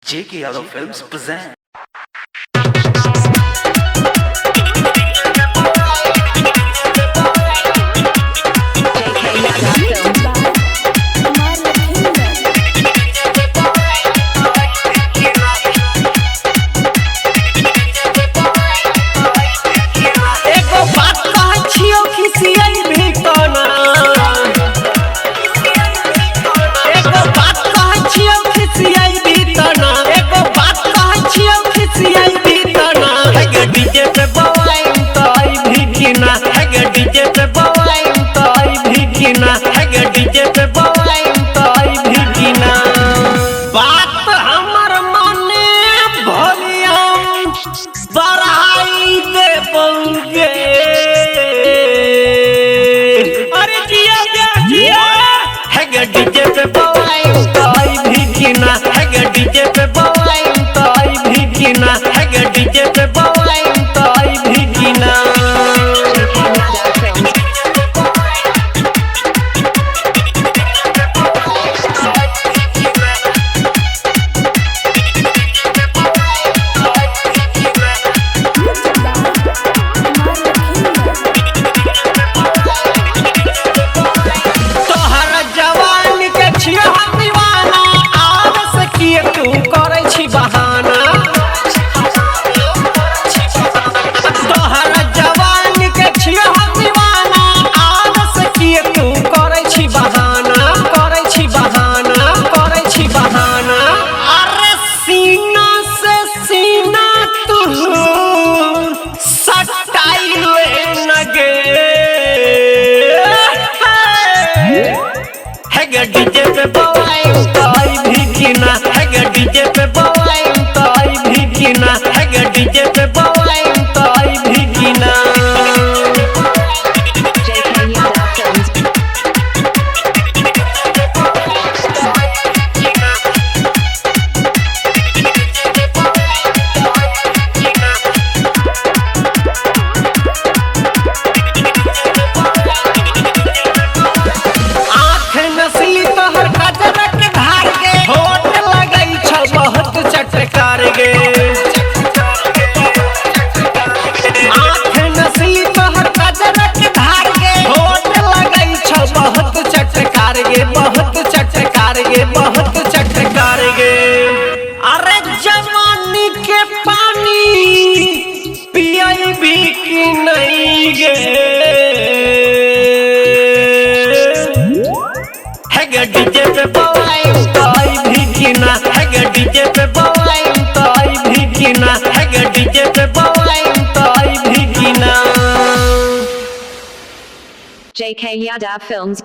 J.K. Yadav Films present. DJ पे बवाई तो आई भी गिना है डीजे पे बवाई तो आई भी गिना है डीजे पे बवाई तो आई भी गिना डीजे पे बवाई तो आई भी गिना है डीजे पे बवाई तो आई भी गिना है डीजे पे बवाई तो आई भी गिना बहुत चटकार गे अरे जवानी के पानी पियाई भी कि नहीं गे है डीजे पे बवाई तो आई भी गिना है डीजे पे बवाई तो आई भी गिना है डीजे पे बवाई तो आई भी गिना J.K. Yadav Films